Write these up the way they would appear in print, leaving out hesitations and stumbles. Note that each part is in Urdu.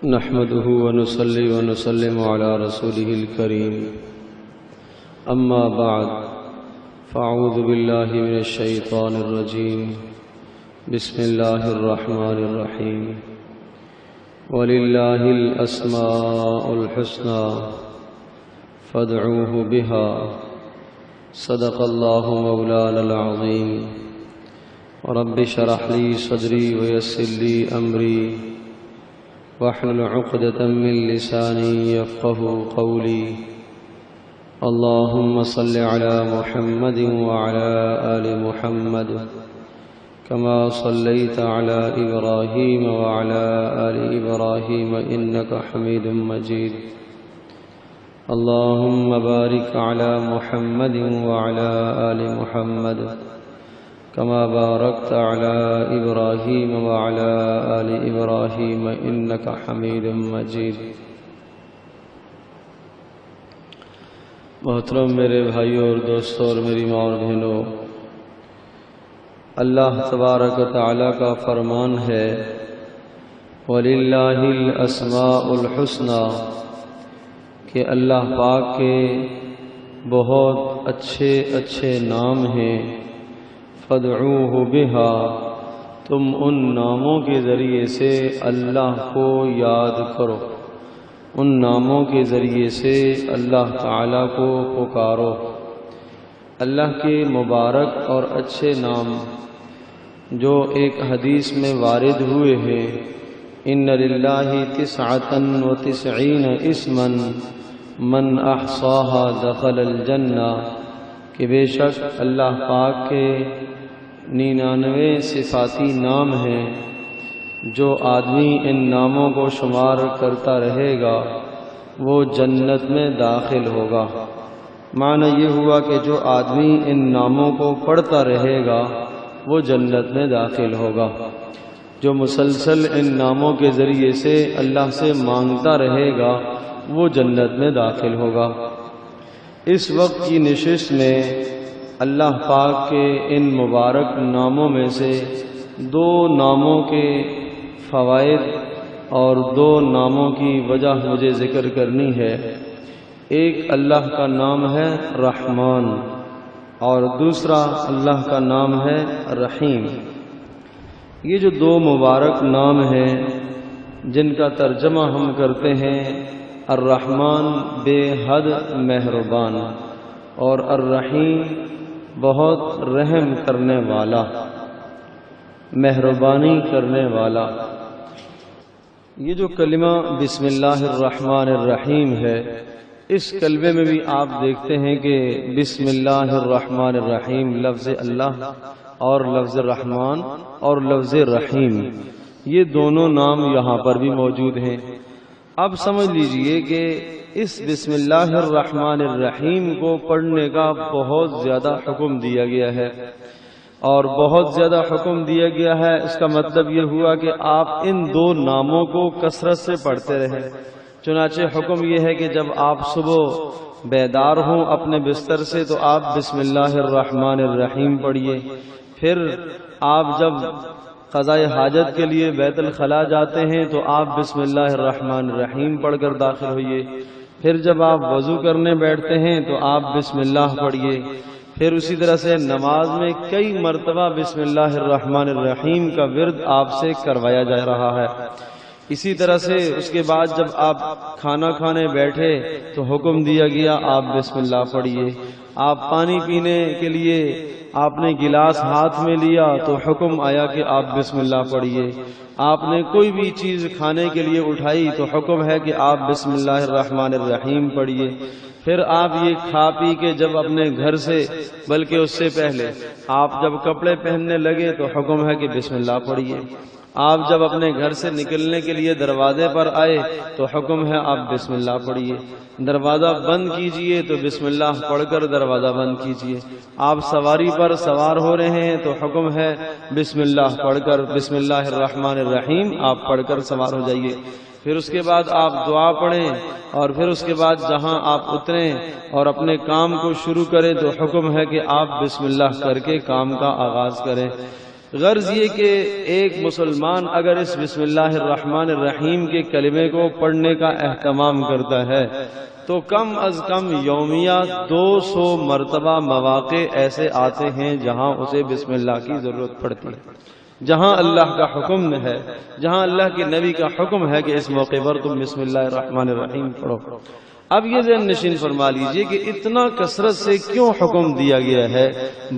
نحمده ونصلي ونسلم على رسوله الكريم أما بعد فأعوذ بالله من الشيطان الرجيم بسم الله الرحمن الرحيم ولله الأسماء الحسنى فادعوه بها صدق الله مولانا العظيم رب اشرح لي صدري ويسر لي أمري واحلل عقدة من لساني يفقهوا قولي اللهم صل على محمد وعلى آل محمد كما صليت على إبراهيم وعلى آل إبراهيم إنك حميد مجيد اللهم بارك على محمد وعلى آل محمد كما باركت على إبراهيم وعلى آل إبراهيم إنك حميد مجيد۔ محترم میرے بھائیوں اور دوستوں اور میری ماں اور بہنوں، اللہ تبارک و تعالیٰ کا فرمان ہے وَلِلَّهِ الْأَسْمَاءُ الْحُسْنَى کہ اللہ پاک کے بہت اچھے اچھے نام ہیں۔ فَادْعُوهُ بِهَا تم ان ناموں کے ذریعے سے اللہ کو یاد کرو، ان ناموں کے ذریعے سے اللہ تعالیٰ کو پکارو۔ اللہ کے مبارک اور اچھے نام جو ایک حدیث میں وارد ہوئے ہیں، ان للہ 99 اسما من احصاها دخل الجنہ، کہ بے شک اللہ پاک کے 99 صفاتی نام ہیں، جو آدمی ان ناموں کو شمار کرتا رہے گا وہ جنت میں داخل ہوگا۔ معنی یہ ہوا کہ جو آدمی ان ناموں کو پڑھتا رہے گا وہ جنت میں داخل ہوگا، جو مسلسل ان ناموں کے ذریعے سے اللہ سے مانگتا رہے گا وہ جنت میں داخل ہوگا۔ اس وقت کی نشست میں اللہ پاک کے ان مبارک ناموں میں سے 2 ناموں کے فوائد اور 2 ناموں کی وجہ مجھے ذکر کرنی ہے۔ ایک اللہ کا نام ہے رحمان اور دوسرا اللہ کا نام ہے رحیم۔ یہ جو 2 مبارک نام ہیں جن کا ترجمہ ہم کرتے ہیں الرحمن بے حد مہربان اور الرحیم بہت رحم کرنے والا، مہربانی کرنے والا۔ یہ جو کلمہ بسم اللہ الرحمن الرحیم ہے، اس کلمے میں بھی آپ دیکھتے ہیں کہ بسم اللہ الرحمن الرحیم لفظ اللہ اور لفظ رحمان اور لفظ رحیم، یہ دونوں نام یہاں پر بھی موجود ہیں۔ اب سمجھ لیجئے کہ اس بسم اللہ الرحمن الرحیم کو پڑھنے کا بہت زیادہ حکم دیا گیا ہے، اور بہت زیادہ حکم دیا گیا ہے اس کا مطلب یہ ہوا کہ آپ ان 2 ناموں کو کثرت سے پڑھتے رہیں۔ چنانچہ حکم یہ ہے کہ جب آپ صبح بیدار ہوں اپنے بستر سے تو آپ بسم اللہ الرحمن الرحیم پڑھیے، پھر آپ جب قضاء حاجت کے لیے بیت الخلاء جاتے ہیں تو آپ بسم اللہ الرحمن الرحیم پڑھ کر داخل ہوئیے، پھر جب آپ وضو کرنے بیٹھتے ہیں تو آپ بسم اللہ پڑھیے، پھر اسی طرح سے نماز میں کئی مرتبہ بسم اللہ الرحمن الرحیم کا ورد آپ سے کروایا جا رہا ہے۔ اسی طرح سے اس کے بعد جب آپ کھانا کھانے بیٹھے تو حکم دیا گیا آپ بسم اللہ پڑھیے۔ آپ پانی پینے کے لیے آپ نے گلاس ہاتھ میں لیا تو حکم آیا کہ آپ بسم اللہ پڑھیے۔ آپ نے کوئی بھی چیز کھانے کے لیے اٹھائی تو حکم ہے کہ آپ بسم اللہ الرحمن الرحیم پڑھیے۔ پھر آپ یہ کھا پی کے جب اپنے گھر سے بلکہ اس سے پہلے آپ جب کپڑے پہننے لگے تو حکم ہے کہ بسم اللہ پڑھیے۔ آپ جب اپنے گھر سے نکلنے کے لیے دروازے پر آئے تو حکم ہے آپ بسم اللہ پڑھیے۔ دروازہ بند کیجئے تو بسم اللہ پڑھ کر دروازہ بند کیجئے۔ آپ سواری پر سوار ہو رہے ہیں تو حکم ہے بسم اللہ پڑھ کر بسم اللہ الرحمن الرحیم آپ پڑھ کر سوار ہو جائیے۔ پھر اس کے بعد آپ دعا پڑھیں اور پھر اس کے بعد جہاں آپ اتریں اور اپنے کام کو شروع کریں تو حکم ہے کہ آپ بسم اللہ کر کے کام کا آغاز کریں۔ غرض یہ کہ ایک مسلمان اگر اس بسم اللہ الرحمن الرحیم کے کلمے کو پڑھنے کا اہتمام کرتا ہے تو کم از کم یومیہ 200 مرتبہ مواقع ایسے آتے ہیں جہاں اسے بسم اللہ کی ضرورت پڑتی ہے، جہاں اللہ کا حکم ہے، جہاں اللہ کے نبی کا حکم ہے کہ اس موقع پر تم بسم اللہ الرحمن الرحیم پڑھو۔ اب یہ ذہن نشین فرما لیجئے کہ اتنا کثرت سے کیوں حکم دیا گیا ہے،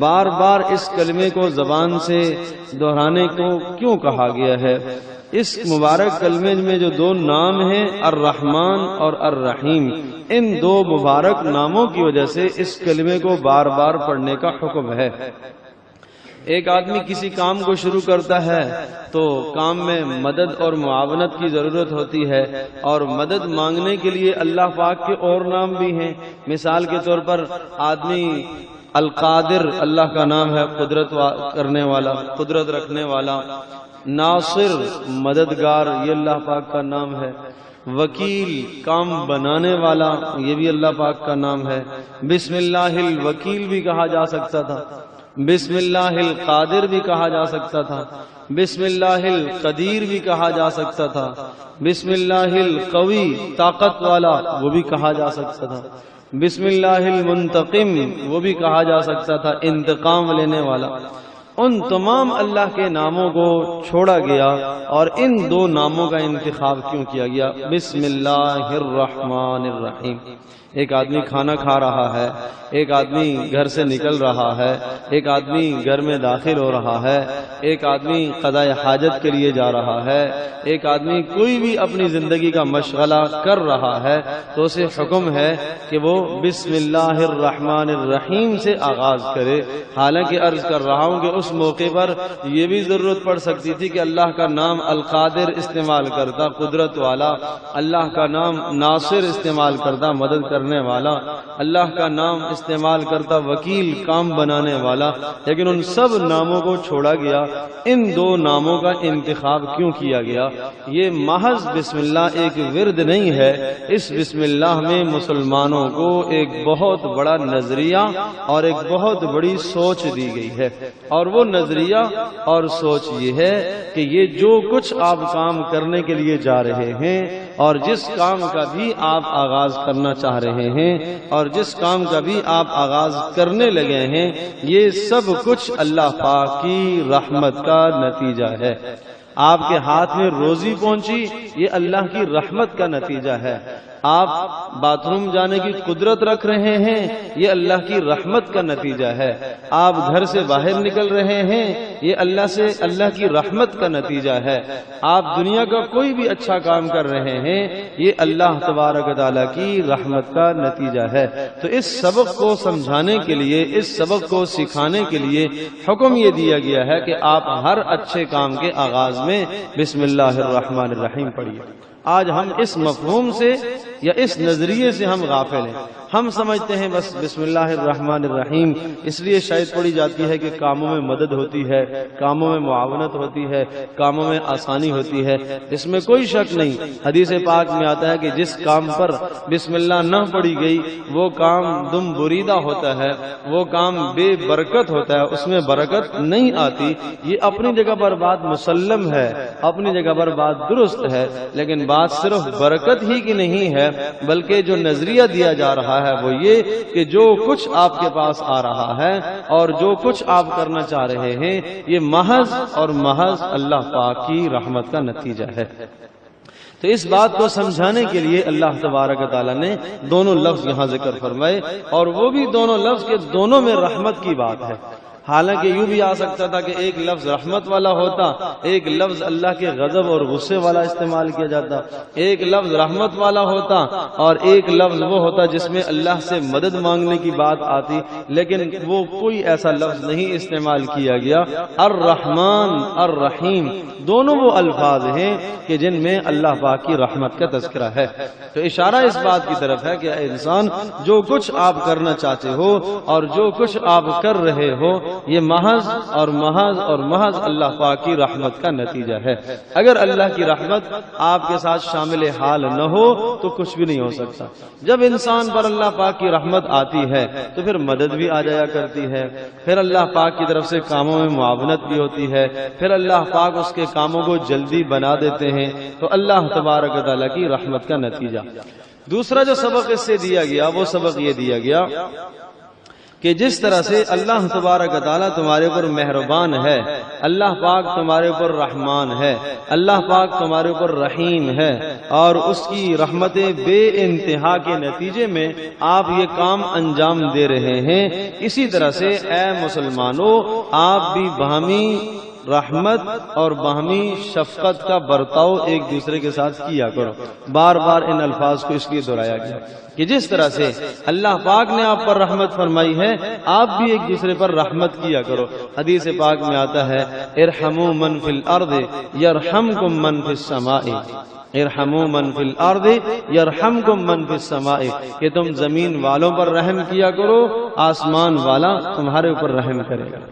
بار بار اس کلمے کو زبان سے دہرانے کو کیوں کہا گیا ہے۔ اس مبارک کلمے میں جو دو نام ہیں الرحمن اور الرحیم، ان دو مبارک ناموں کی وجہ سے اس کلمے کو بار بار پڑھنے کا حکم ہے۔ ایک آدمی کسی کام کو شروع کرتا ہے تو کام میں مدد اور معاونت کی ضرورت ہوتی ہے، اور مدد مانگنے کے لیے اللہ پاک کے اور نام بھی ہیں۔ مثال کے طور پر آدمی القادر اللہ کا نام ہے، قدرت کرنے والا، قدرت رکھنے والا، ناصر مددگار یہ اللہ پاک کا نام ہے، وکیل کام بنانے والا یہ بھی اللہ پاک کا نام ہے، بسم اللہ الوکیل بھی کہا جا سکتا تھا، بسم اللہ القادر بھی کہا جا سکتا تھا، بسم اللہ القدیر بھی کہا جا سکتا تھا، بسم اللہ القوی طاقت والا وہ بھی کہا جا سکتا تھا، بسم اللہ المنتقم وہ بھی کہا جا سکتا تھا، انتقام لینے والا۔ ان تمام اللہ کے ناموں کو چھوڑا گیا اور ان دو ناموں کا انتخاب کیوں کیا گیا؟ بسم اللہ الرحمن الرحیم۔ ایک آدمی کھانا کھا رہا ہے، ایک آدمی گھر سے نکل رہا ہے، ایک آدمی گھر میں داخل ہو رہا ہے، ایک آدمی قضاء حاجت کے لیے جا رہا ہے، ایک آدمی کوئی بھی اپنی زندگی کا مشغلہ کر رہا ہے تو اسے حکم ہے کہ وہ بسم اللہ الرحمن الرحیم سے آغاز کرے۔ حالانکہ عرض کر رہا ہوں کہ اس موقع پر یہ بھی ضرورت پڑ سکتی تھی کہ اللہ کا نام القادر استعمال کرتا، قدرت والا، اللہ کا نام ناصر استعمال کرتا، مدد کرنے والا، اللہ کا نام استعمال کرتا، وکیل کام بنانے والا، لیکن ان سب ناموں کو چھوڑا گیا۔ ان دو ناموں کا انتخاب کیوں کیا گیا؟ یہ محض بسم اللہ ایک ورد نہیں ہے، اس بسم اللہ میں مسلمانوں کو ایک بہت بڑا نظریہ اور ایک بہت بڑی سوچ دی گئی ہے، اور وہ نظریہ اور سوچ یہ ہے کہ یہ جو کچھ آپ کام کرنے کے لیے جا رہے ہیں اور جس کام کا بھی آپ آغاز کرنا چاہ رہے ہیں اور جس کام کا بھی آپ آغاز کرنے لگے ہیں، یہ سب کچھ اللہ پاک کی رحمت کا نتیجہ ہے۔ آپ کے ہاتھ میں روزی پہنچی، یہ اللہ کی رحمت کا نتیجہ ہے۔ آپ باتھ روم جانے کی قدرت رکھ رہے ہیں، یہ اللہ کی رحمت کا نتیجہ ہے۔ آپ گھر سے باہر نکل رہے ہیں، یہ اللہ کی رحمت کا نتیجہ ہے۔ آپ دنیا کا کوئی بھی اچھا کام کر رہے ہیں، یہ اللہ تبارک و تعالیٰ کی رحمت کا نتیجہ ہے۔ تو اس سبق کو سمجھانے کے لیے، اس سبق کو سکھانے کے لیے حکم یہ دیا گیا ہے کہ آپ ہر اچھے کام کے آغاز میں بسم اللہ الرحمن الرحیم پڑھیے۔ آج ہم اس مفہوم سے یا اس نظریے سے ہم غافل ہیں۔ ہم سمجھتے ہیں بس بسم اللہ الرحمن الرحیم اس لیے شاید پڑھی جاتی ہے کہ کاموں میں مدد ہوتی ہے، کاموں میں معاونت ہوتی ہے، کاموں میں آسانی ہوتی ہے۔ اس میں کوئی شک نہیں۔ حدیث پاک میں آتا ہے کہ جس کام پر بسم اللہ نہ پڑھی گئی وہ کام دم بریدہ ہوتا ہے، وہ کام بے برکت ہوتا ہے، اس میں برکت نہیں آتی۔ یہ اپنی جگہ پر بات مسلم ہے، اپنی جگہ پر بات درست ہے، لیکن بات صرف برکت ہی کی نہیں ہے، بلکہ جو نظریہ دیا جا رہا ہے وہ یہ کہ جو کچھ آپ کے پاس آ رہا ہے اور جو کچھ آپ کرنا چاہ رہے ہیں، یہ محض اور محض اللہ پاک کی رحمت کا نتیجہ ہے۔ تو اس بات کو سمجھانے کے لیے اللہ تبارک و تعالیٰ نے دونوں لفظ یہاں ذکر فرمائے، اور وہ بھی دونوں لفظ کے دونوں میں رحمت کی بات ہے۔ حالانکہ یوں بھی آ سکتا تھا کہ ایک لفظ رحمت والا ہوتا، ایک لفظ اللہ کے غضب اور غصے والا استعمال کیا جاتا، ایک لفظ رحمت والا ہوتا اور ایک لفظ وہ ہوتا جس میں اللہ سے مدد مانگنے کی بات آتی، لیکن وہ کوئی ایسا لفظ نہیں استعمال کیا گیا۔ الرحمن الرحیم دونوں وہ الفاظ ہیں کہ جن میں اللہ پاک کی رحمت کا تذکرہ ہے۔ تو اشارہ اس بات کی طرف ہے کہ اے انسان، جو کچھ آپ کرنا چاہتے ہو اور جو کچھ آپ کر رہے ہو، یہ محض اور محض اور محض اللہ پاک کی رحمت کا نتیجہ ہے۔ اگر اللہ کی رحمت آپ کے ساتھ شامل حال نہ ہو تو کچھ بھی نہیں ہو سکتا۔ جب انسان پر اللہ پاک کی رحمت آتی ہے تو پھر مدد بھی آ جایا کرتی ہے، پھر اللہ پاک کی طرف سے کاموں میں معاونت بھی ہوتی ہے، پھر اللہ پاک اس کے کاموں کو جلدی بنا دیتے ہیں۔ تو اللہ تبارک و تعالیٰ کی رحمت کا نتیجہ۔ دوسرا جو سبق اس سے دیا گیا وہ سبق یہ دیا گیا کہ جس طرح سے اللہ تبارک و تعالیٰ تمہارے اوپر مہربان ہے، اللہ پاک تمہارے اوپر رحمان ہے، اللہ پاک تمہارے اوپر رحیم ہے، اور اس کی رحمتیں بے انتہا کے نتیجے میں آپ یہ کام انجام دے رہے ہیں، اسی طرح سے اے مسلمانوں آپ بھی باہمی رحمت اور باہمی شفقت کا برتاؤ ایک دوسرے کے ساتھ کیا کرو۔ بار بار ان الفاظ کو اس لیے دہرایا گیا کہ جس طرح سے اللہ پاک نے آپ پر رحمت فرمائی ہے آپ بھی ایک دوسرے پر رحمت کیا کرو۔ حدیث پاک میں آتا ہے ارحموا من فی الارض یرحمکم من فی السماء، ارحموا من فی الارض یرحمکم من فی السماء، کہ تم زمین والوں پر رحم کیا کرو آسمان والا تمہارے اوپر رحم کرے گا۔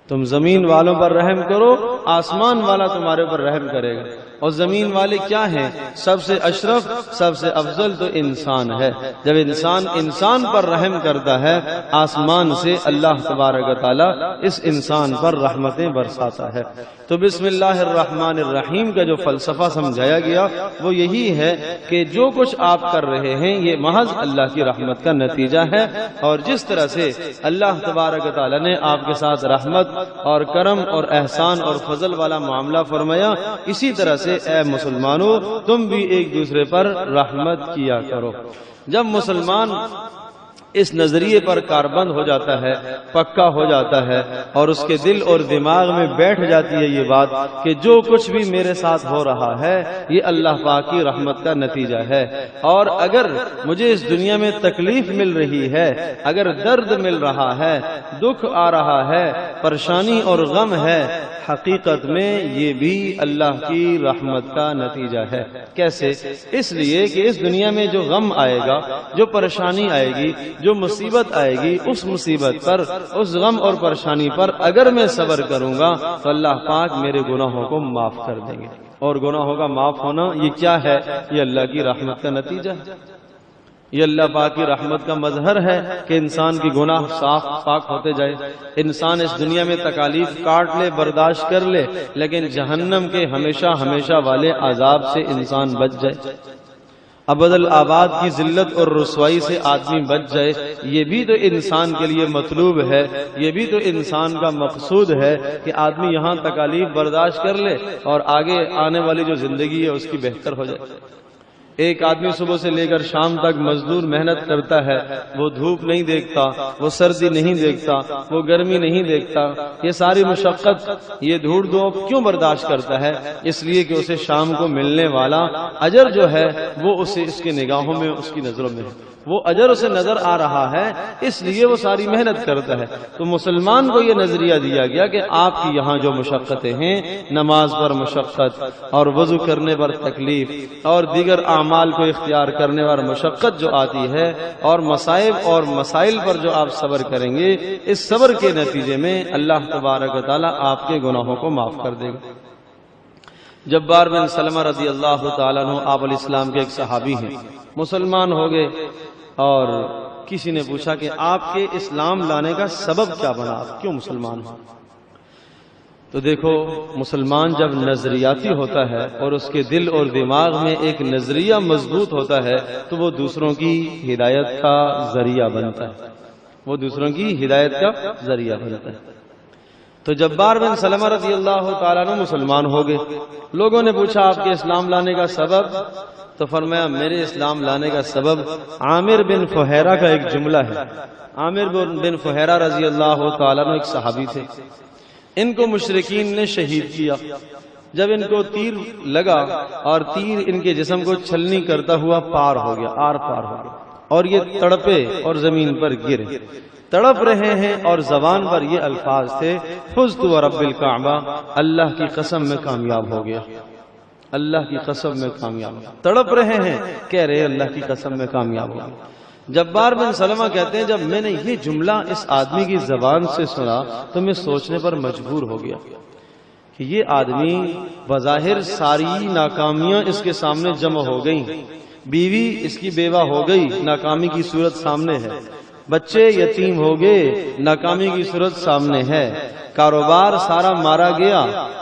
تم زمین والوں پر رحم کرو آسمان والا تمہارے اوپر رحم کرے گا۔ اور زمین والے کیا ہیں؟ سب سے اشرف سب سے افضل تو انسان ہے۔ جب انسان انسان پر رحم کرتا ہے آسمان سے اللہ تبارک و تعالیٰ اس انسان پر رحمتیں برساتا ہے۔ تو بسم اللہ الرحمن الرحیم کا جو فلسفہ سمجھایا گیا وہ یہی ہے کہ جو کچھ آپ کر رہے ہیں یہ محض اللہ کی رحمت کا نتیجہ ہے، اور جس طرح سے اللہ تبارک و تعالیٰ نے آپ کے ساتھ رحمت اور کرم اور احسان اور فضل والا معاملہ فرمایا، اسی طرح سے اے مسلمانوں تم بھی ایک دوسرے پر رحمت کیا کرو۔ جب مسلمان اس نظریے پر کاربند ہو جاتا ہے، پکا ہو جاتا ہے، اور اس کے دل اور دماغ میں بیٹھ جاتی ہے یہ بات کہ جو کچھ بھی میرے ساتھ ہو رہا ہے یہ اللہ پاک کی رحمت کا نتیجہ ہے، اور اگر مجھے اس دنیا میں تکلیف مل رہی ہے، اگر درد مل رہا ہے، دکھ آ رہا ہے، پریشانی اور غم ہے، حقیقت میں یہ بھی اللہ کی رحمت کا نتیجہ ہے۔ کیسے؟ اس لیے کہ اس دنیا میں جو غم آئے گا، جو پریشانی آئے گی، جو مصیبت آئے گی، اس مصیبت پر، اس غم اور پریشانی پر اگر میں صبر کروں گا تو اللہ پاک میرے گناہوں کو معاف کر دیں گے۔ اور گناہوں کا معاف ہونا یہ کیا ہے؟ یہ اللہ کی رحمت کا نتیجہ ہے، یہ اللہ پاک کی رحمت کا مظہر ہے کہ انسان کی گناہ صاف پاک ہوتے جائے، انسان اس دنیا میں تکالیف کاٹ لے، برداشت کر لے، لیکن جہنم کے ہمیشہ ہمیشہ والے عذاب سے انسان بچ جائے، ابد الآباد کی ذلت اور رسوائی سے آدمی بچ جائے۔ یہ بھی تو انسان کے لیے مطلوب ہے، یہ بھی تو انسان کا مقصود ہے کہ آدمی یہاں تکالیف برداشت کر لے اور آگے آنے والی جو زندگی ہے اس کی بہتر ہو جائے۔ ایک آدمی صبح سے لے کر شام تک مزدور محنت کرتا ہے، وہ دھوپ نہیں دیکھتا، وہ سردی نہیں دیکھتا، وہ گرمی نہیں دیکھتا، یہ ساری مشقت، یہ دھوڑ دھوپ کیوں برداشت کرتا ہے؟ اس لیے کہ اسے شام کو ملنے والا اجر جو ہے وہ اسے اس کی نگاہوں میں، اس کی نظروں میں ہے، وہ اجر اسے نظر آ رہا ہے، اس لیے وہ ساری محنت کرتا ہے۔ تو مسلمان کو یہ نظریہ دیا گیا کہ آپ کی یہاں جو مشقتیں ہیں، نماز پر مشقت اور وضو کرنے پر تکلیف اور دیگر اعمال کو اختیار کرنے پر مشقت جو آتی ہے، اور مصائب اور مسائل پر جو آپ صبر کریں گے، اس صبر کے نتیجے میں اللہ تبارک و تعالیٰ آپ کے گناہوں کو معاف کر دے گا۔ جبار بن سلمہ رضی اللہ تعالیٰ عنہ آپ علیہ السلام کے ایک صحابی ہیں، مسلمان ہو گئے، اور کسی نے پوچھا کہ آپ کے اسلام لانے کا سبب کیا بنا، آپ کیوں مسلمان ہیں؟ تو دیکھو، مسلمان جب نظریاتی ہوتا ہے اور اس کے دل اور دماغ میں ایک نظریہ مضبوط ہوتا ہے تو وہ دوسروں کی ہدایت کا ذریعہ بنتا ہے، وہ دوسروں کی ہدایت کا ذریعہ بنتا ہے۔ تو جبار بن سلمہ رضی اللہ تعالیٰ عنہ مسلمان ہو گئے، لوگوں نے پوچھا آپ کے اسلام لانے کا سبب، تو فرمایا میرے اسلام لانے کا سبب عامر بن فہیرہ کا ایک جملہ ہے۔ عامر بن فہیرہ رضی اللہ تعالیٰ عنہ ایک صحابی تھے، ان کو مشرکین نے شہید کیا۔ جب ان کو تیر لگا اور تیر ان کے جسم کو چھلنی کرتا ہوا پار ہو گیا، آر پار ہو گیا، اور یہ تڑپے اور زمین پر گرے، تڑپ رہے ہیں، اور زبان پر یہ الفاظ تھے فزت ورب الکعبہ، اللہ کی قسم میں کامیاب ہو گیا، اللہ کی قسم میں کامیاب ہو گیا۔ تڑپ رہے ہیں، کہہ رہے اللہ کی قسم میں کامیاب ہو گیا۔ جبار بن سلمہ کہتے ہیں جب میں نے یہ جملہ اس آدمی کی زبان سے سنا تو میں سوچنے پر مجبور ہو گیا کہ یہ آدمی بظاہر ساری ناکامیاں اس کے سامنے جمع ہو گئیں، بیوی اس کی بیوہ ہو گئی، ناکامی کی صورت سامنے ہے، بچے یتیم ہو گئے، ناکامی کی صورت سامنے ہے، کاروبار سارا مارا گیا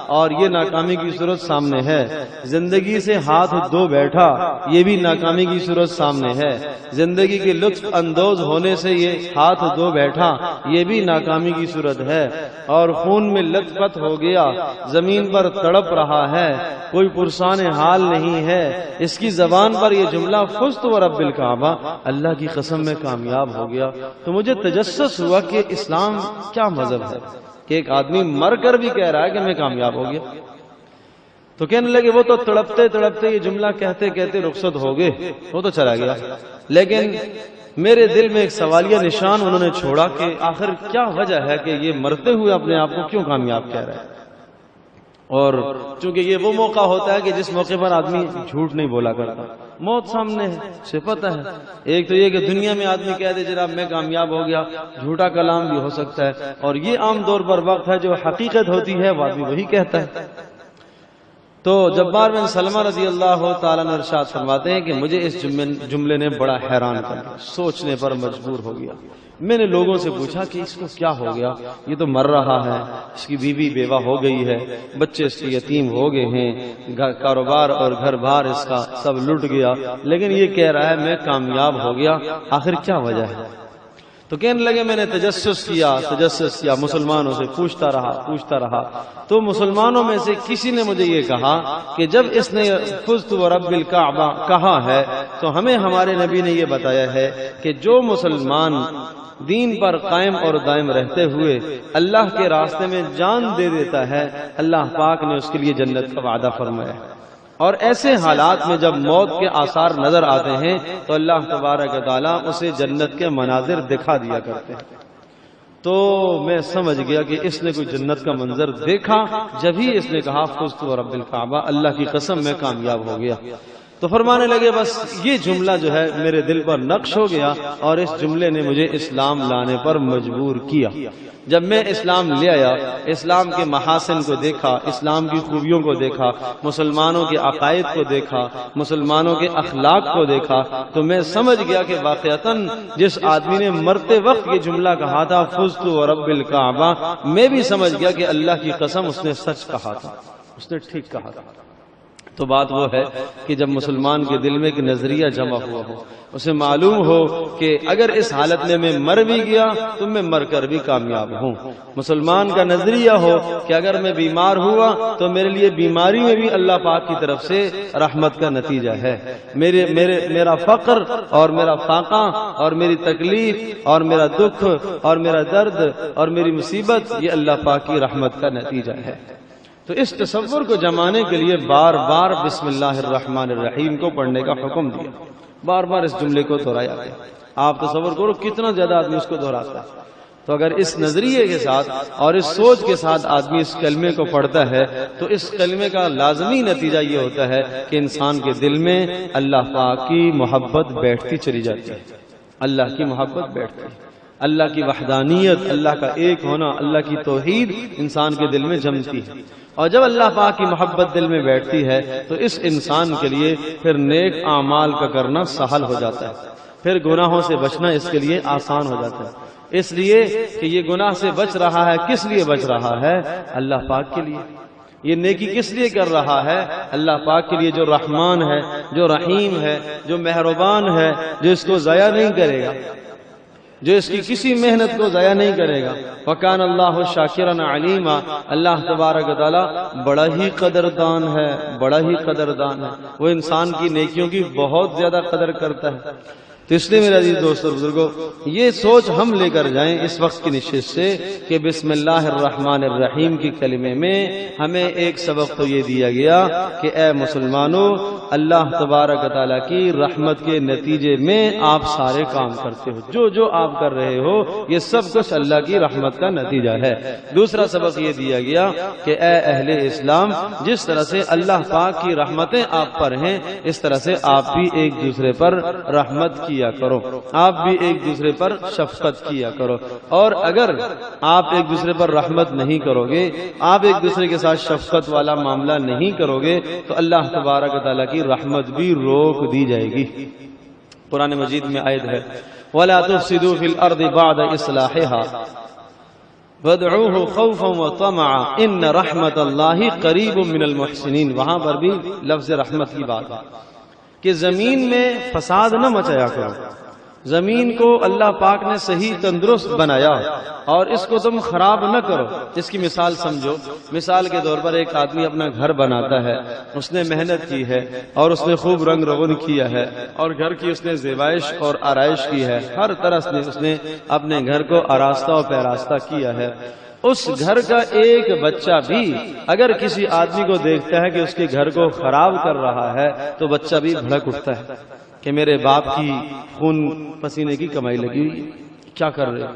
اور یہ ناکامی کی صورت سامنے ہے، زندگی سے ہاتھ دھو بیٹھا، یہ بھی ناکامی کی صورت سامنے ہے، زندگی کے لطف اندوز ہونے سے یہ ہاتھ دھو بیٹھا، یہ بھی ناکامی کی صورت ہے، اور خون میں لت پت ہو گیا، زمین پر تڑپ رہا ہے، کوئی پرسان حال نہیں ہے، اس کی زبان پر یہ جملہ فزت ورب الکعبہ، اللہ کی قسم میں کامیاب ہو گیا۔ تو مجھے تجسس ہوا کہ اسلام کیا مذہب ہے کہ ایک آدمی مر کر بھی کہہ رہا ہے کہ میں کامیاب ہو گیا۔ تو کہنے لگے وہ تو تڑپتے تڑپتے یہ جملہ کہتے کہتے رخصت ہو گئے، وہ تو چلا گیا، لیکن میرے دل میں ایک سوالیہ نشان انہوں نے چھوڑا کہ آخر کیا وجہ ہے کہ یہ مرتے ہوئے اپنے آپ کو کیوں کامیاب کہہ رہا ہے۔ اور چونکہ یہ وہ موقع ہوتا ہے کہ جس موقع پر آدمی جھوٹ نہیں بولا کرتا، موت سامنے ہے، اسے پتہ ہے۔ ایک تو یہ کہ دنیا میں آدمی کہہ دے جناب میں کامیاب ہو گیا، جھوٹا کلام بھی ہو سکتا ہے، اور یہ عام طور پر وقت ہے جو حقیقت ہوتی ہے وہ آدمی وہی کہتا ہے۔ تو جبار بن سلمہ رضی اللہ تعالیٰ عنہ ارشاد فرماتے ہیں کہ مجھے اس جملے نے بڑا حیران کر دیا، سوچنے پر مجبور ہو گیا۔ میں نے لوگوں سے پوچھا کہ اس کو کیا ہو گیا، یہ تو مر رہا ہے، اس کی بیوی بیوہ ہو گئی ہے، بچے اس کے یتیم ہو گئے ہیں، کاروبار اور گھر بار اس کا سب لٹ گیا، لیکن یہ کہہ رہا ہے میں کامیاب ہو گیا، آخر کیا وجہ ہے؟ تو کہنے لگے میں نے تجسس کیا، مسلمانوں سے پوچھتا رہا، تو مسلمانوں میں سے کسی نے مجھے یہ کہا کہ جب اس نے فزت ورب الکعبہ کہا ہے تو ہمیں ہمارے نبی نے یہ بتایا ہے کہ جو مسلمان دین پر قائم اور دائم رہتے ہوئے اللہ کے راستے میں جان دے دیتا ہے، اللہ پاک نے اس کے لیے جنت کا وعدہ فرمایا ہے، اور ایسے حالات میں جب موت کے آثار نظر آتے ہیں تو اللہ تبارک و تعالیٰ اسے جنت کے مناظر دکھا دیا کرتے ہیں۔ تو میں سمجھ گیا کہ اس نے کوئی جنت کا منظر دیکھا، جب ہی اس نے کہا فزت ورب الکعبہ، اللہ کی قسم میں کامیاب ہو گیا۔ تو فرمانے لگے بس یہ جملہ جو ہے میرے دل پر نقش ہو گیا، اور اس جملے نے مجھے اسلام لانے پر مجبور کیا۔ جب میں اسلام لے آیا، اسلام کے محاسن کو دیکھا، اسلام کی خوبیوں کو دیکھا، مسلمانوں کے عقائد کو دیکھا، مسلمانوں کے اخلاق کو دیکھا، تو میں سمجھ گیا کہ واقعتاً جس آدمی نے مرتے وقت یہ جملہ کہا تھا فزت ورب الکعبہ، میں بھی سمجھ گیا کہ اللہ کی قسم اس نے سچ کہا تھا، اس نے ٹھیک کہا تھا۔ تو بات وہ ہے کہ جب مسلمان کے دل میں ایک نظریہ جمع ہوا ہو، اسے معلوم ہو کہ اگر اس حالت میں مر بھی گیا تو میں مر کر بھی کامیاب ہوں، مسلمان کا نظریہ ہو کہ اگر میں بیمار ہوا تو میرے لیے بیماری میں بھی اللہ پاک کی طرف سے رحمت کا نتیجہ ہے، میرا فقر اور میرا فاقہ اور میری تکلیف اور میرا دکھ اور میرا درد اور میری مصیبت یہ اللہ پاک کی رحمت کا نتیجہ ہے۔ تو اس تصور کو جمانے کے لیے بار بار بسم اللہ الرحمن الرحیم کو پڑھنے کا حکم دیا، بار بار اس جملے کو دہرایا گیا۔ آپ تصور کرو کتنا زیادہ آدمی اس کو دہراتا ہے۔ تو اگر اس نظریے کے ساتھ اور اس سوچ کے ساتھ آدمی اس کلمے کو پڑھتا ہے تو اس کلمے کا لازمی نتیجہ یہ ہوتا ہے کہ انسان کے دل میں اللہ پاک کی محبت بیٹھتی چلی جاتی ہے، اللہ کی محبت بیٹھتی ہے، اللہ کی وحدانیت، اللہ کا ایک ہونا، اللہ کی توحید انسان کے دل میں جمتی ہے، اور جب اللہ پاک کی محبت دل میں بیٹھتی ہے تو اس انسان کے لیے پھر نیک اعمال کا کرنا سہل ہو جاتا ہے، پھر گناہوں سے بچنا اس کے لیے آسان ہو جاتا ہے، اس لیے کہ یہ گناہ سے بچ رہا ہے، کس لیے بچ رہا ہے؟ اللہ پاک کے لیے۔ یہ نیکی کس لیے کر رہا ہے؟ اللہ پاک کے لیے، جو رحمان ہے، جو رحیم ہے، جو مہربان ہے، جو اس کو ضائع نہیں کرے گا، جو اس کی کسی محنت کو ضائع نہیں کرے گا۔ وَكَانَ اللَّهُ شَاكِرًا عَلِيمًا، اللہ تبارک و تعالیٰ بڑا ہی قدردان ہے، بڑا ہی قدردان ہے، وہ انسان کی نیکیوں کی بہت زیادہ قدر کرتا ہے۔ تو اس لیے میرے عزیز دوستو بزرگوں، یہ سوچ ہم لے کر جائیں اس وقت کی نشست سے کہ بسم اللہ الرحمن الرحیم کی کلمے میں ہمیں ایک سبق تو یہ دیا گیا کہ اے مسلمانوں، اللہ تبارک و تعالیٰ کی رحمت کے نتیجے میں آپ سارے کام کرتے ہو، جو آپ کر رہے ہو یہ سب کچھ اللہ کی رحمت کا نتیجہ ہے۔ دوسرا سبق یہ دیا گیا کہ اے اہل اسلام، جس طرح سے اللہ پاک کی رحمتیں آپ پر ہیں اس طرح سے آپ بھی ایک دوسرے پر رحمت کی کیا کرو، آپ بھی ایک دوسرے پر شفقت کیا کرو، اور اگر آپ ایک دوسرے پر رحمت نہیں کرو گے، آپ ایک دوسرے کے ساتھ شفقت والا معاملہ نہیں کرو گے، تو اللہ تبارک و تعالیٰ کی رحمت بھی روک دی جائے گی۔ قرآن مجید میں آیت ہے وَلَا تُفْسِدُوا فِي الْأَرْضِ بَعْدَ إِصْلَاحِهَا وَادْعُوهُ خَوْفًا وَطَمَعًا إِنَّ رَحْمَتَ اللَّهِ قَرِيبٌ مِّنَ الْمُحْسِنِينَ۔ وہاں پر بھی لفظ رحمت کی بات ہے کہ زمین میں فساد نہ مچایا کرو، زمین کو اللہ پاک نے صحیح تندرست بنایا اور اس کو تم خراب نہ کرو۔ اس کی مثال سمجھو، مثال کے طور پر ایک آدمی اپنا گھر بناتا ہے، اس نے محنت کی ہے اور اس نے خوب رنگ رغن کیا ہے اور گھر کی اس نے زیبائش اور آرائش کی ہے، ہر طرح سے اس نے اپنے گھر کو آراستہ اور پیراستہ کیا ہے۔ اس گھر کا ایک بچہ بھی اگر کسی آدمی کو دیکھتا ہے کہ اس کے گھر کو خراب کر رہا ہے تو بچہ بھی بھڑک اٹھتا ہے کہ میرے باپ کی خون پسینے کی کمائی لگی ہوئی، کیا کر رہے؟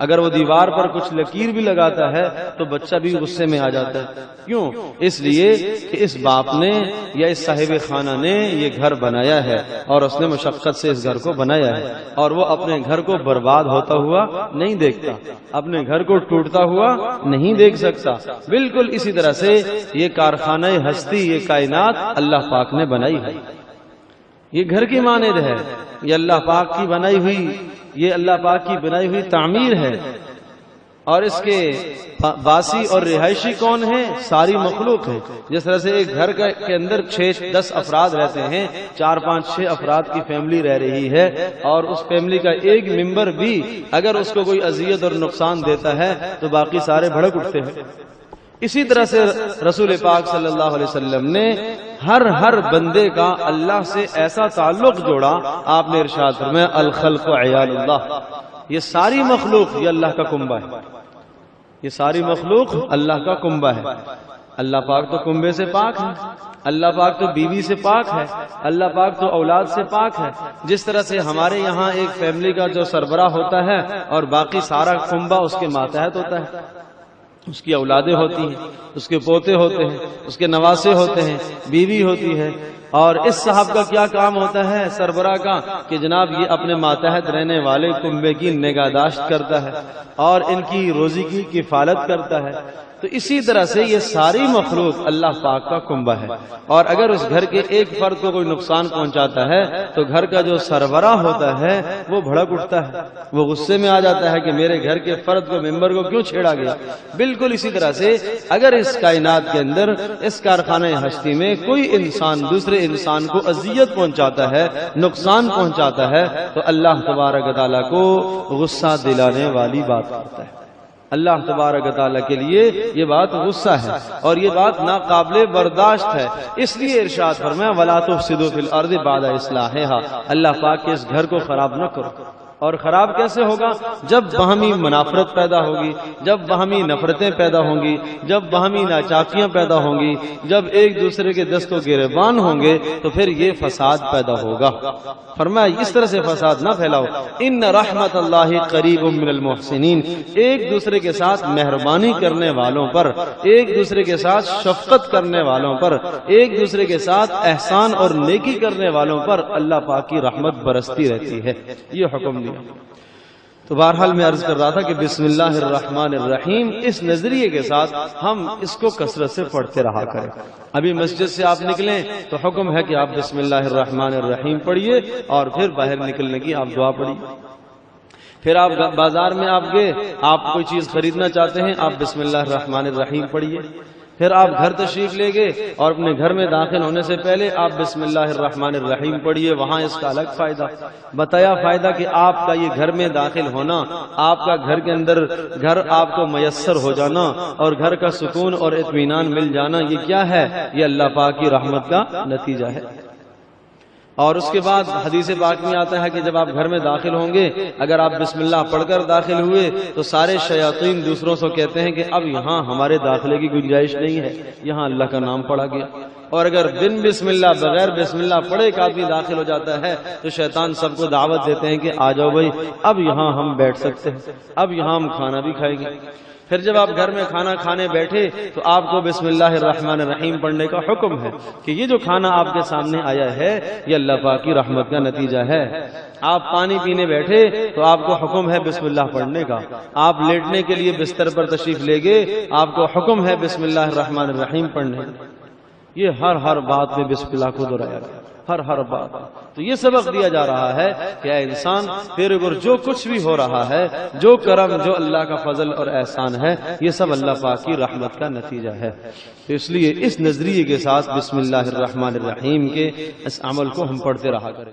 اگر وہ دیوار پر کچھ لکیر بھی لگاتا ہے تو بچہ بھی غصے میں آ جاتا ہے۔ کیوں؟ اس لیے کہ اس باپ نے یا اس صاحب خانہ نے یہ گھر بنایا ہے اور اس نے مشقت سے اس گھر کو بنایا ہے، اور وہ اپنے گھر کو برباد ہوتا ہوا نہیں دیکھتا، اپنے گھر کو ٹوٹتا ہوا نہیں دیکھ سکتا۔ بالکل اسی طرح سے یہ کارخانہ ہستی، یہ کائنات اللہ پاک نے بنائی ہے، یہ گھر کی مانند ہے، یہ اللہ پاک کی بنائی ہوئی، یہ اللہ پاک کی بنائی ہوئی تعمیر ہے، اور اس کے باسی اور رہائشی کون ہیں؟ ساری مخلوق ہے۔ جس طرح سے ایک گھر کے اندر 6-10 افراد رہتے ہیں، 4-5-6 افراد کی فیملی رہ رہی ہے، اور اس فیملی کا ایک ممبر بھی اگر اس کو کوئی اذیت اور نقصان دیتا ہے تو باقی سارے بھڑک اٹھتے ہیں۔ اسی طرح سے رسول پاک صلی اللہ علیہ وسلم نے ہر بندے کا اللہ سے ایسا تعلق جوڑا، آپ نے ارشاد فرمایا الخلق عیال اللہ، یہ ساری مخلوق یہ اللہ کا کنبہ ہے، یہ ساری مخلوق اللہ کا کنبہ ہے۔ اللہ پاک تو کنبے سے پاک ہے، اللہ پاک تو بیوی سے پاک ہے، اللہ پاک تو اولاد سے پاک ہے۔ جس طرح سے ہمارے یہاں ایک فیملی کا جو سربراہ ہوتا ہے اور باقی سارا کنبہ اس کے ماتحت ہوتا ہے، اس کی اولادیں ہوتی ہیں، اس کے پوتے ہوتے ہیں، اس کے نواسے ہوتے ہیں، بیوی ہوتی ہے، اور اس صاحب کا کیا کام ہوتا ہے سربراہ کا کہ جناب یہ اپنے ماتحت رہنے والے کنبے کی نگہداشت کرتا ہے اور ان کی روزی کی کفالت کرتا ہے۔ تو اسی طرح سے یہ ساری مخلوق اللہ پاک کا کنبہ ہے، اور اگر اس گھر کے ایک فرد کو کوئی نقصان پہنچاتا ہے تو گھر کا جو سربراہ ہوتا ہے وہ بھڑک اٹھتا ہے، وہ غصے میں آ جاتا ہے کہ میرے گھر کے فرد کو، ممبر کو کیوں چھیڑا گیا۔ بالکل اسی طرح سے اگر اس کائنات کے اندر، اس کارخانہ ہستی میں کوئی انسان دوسرے انسان کو اذیت پہنچاتا ہے، نقصان پہنچاتا ہے، تو اللہ تبارک و تعالیٰ کو غصہ دلانے والی بات کرتا ہے۔ اللہ تبارک و تعالیٰ کے لیے یہ بات غصہ ہے اور یہ بات ناقابل برداشت ہے۔ اس لیے ارشاد فرمایا وَلَا تُفْسِدُوا فِي الْأَرْضِ بَعْدَ إِصْلَاحِهَا، اللہ پاک کے اس گھر کو خراب نہ کرو۔ اور خراب کیسے ہوگا؟ جب باہمی منافرت پیدا ہوگی، جب باہمی نفرتیں پیدا ہوں گی، جب باہمی ناچاکیاں پیدا ہوں گی، جب ایک دوسرے کے دست و گریبان ہوں گے تو پھر یہ فساد پیدا ہوگا۔ فرمایا اس طرح سے فساد نہ پھیلاؤ، ان رحمت اللہ قریب من المحسنین، ایک دوسرے کے ساتھ مہربانی کرنے والوں پر، ایک دوسرے کے ساتھ شفقت کرنے والوں پر، ایک دوسرے کے ساتھ احسان اور نیکی کرنے والوں پر اللہ پاک کی رحمت برستی رہتی ہے۔ یہ حکم دیا۔ تو بہرحال میں عرض کر رہا تھا کہ بسم اللہ الرحمن الرحیم اس نظریے کے ساتھ ہم اس کو کثرت سے پڑھتے رہا کریں۔ ابھی مسجد سے آپ نکلیں تو حکم ہے کہ آپ بسم اللہ الرحمن الرحیم پڑھیے، اور پھر باہر نکلنے کی آپ دعا پڑھیے۔ پھر آپ بازار میں آپ گئے، آپ کوئی چیز خریدنا چاہتے ہیں، آپ بسم اللہ الرحمن الرحیم پڑھیے۔ پھر آپ گھر تشریف لے گئے اور اپنے گھر میں داخل ہونے سے پہلے آپ بسم اللہ الرحمن الرحیم پڑھیے، وہاں اس کا الگ فائدہ بتایا۔ فائدہ کہ آپ کا یہ گھر میں داخل ہونا، آپ کا گھر کے اندر گھر آپ کو میسر ہو جانا اور گھر کا سکون اور اطمینان مل جانا، یہ کیا ہے؟ یہ اللہ پاک کی رحمت کا نتیجہ ہے۔ اور اس کے بعد حدیث پاک میں آتا ہے کہ جب آپ گھر میں داخل ہوں گے، اگر آپ بسم اللہ پڑھ کر داخل ہوئے تو سارے شیاطین دوسروں سے کہتے ہیں کہ اب یہاں ہمارے داخلے کی گنجائش نہیں ہے، یہاں اللہ کا نام پڑھا گیا۔ اور اگر بن بسم اللہ، بغیر بسم اللہ پڑھے ایک آدمی داخل ہو جاتا ہے تو شیطان سب کو دعوت دیتے ہیں کہ آ جاؤ بھائی، اب یہاں ہم بیٹھ سکتے ہیں، اب یہاں ہم کھانا بھی کھائیں گے۔ پھر جب آپ گھر میں کھانا کھانے بیٹھے تو آپ کو بسم اللہ الرحمن الرحیم پڑھنے کا حکم ہے کہ یہ جو کھانا آپ کے سامنے آیا ہے یہ اللہ پاک کی رحمت کا نتیجہ ہے۔ آپ پانی پینے بیٹھے تو آپ کو حکم ہے بسم اللہ پڑھنے کا۔ آپ لیٹنے کے لیے بستر پر تشریف لے گئے، آپ کو حکم ہے بسم اللہ الرحمن الرحیم پڑھنے کا۔ یہ ہر بات میں بسم اللہ کو دہرایا گیا، ہر بات۔ تو یہ سبق دیا جا رہا ہے کہ اے انسان تیرے اوپر جو کچھ بھی ہو رہا ہے، جو کرم، جو اللہ کا فضل اور احسان ہے، یہ سب اللہ پاک کی رحمت کا نتیجہ ہے۔ تو اس لیے اس نظریے کے ساتھ بسم اللہ الرحمن الرحیم کے اس عمل کو ہم پڑھتے رہا کریں۔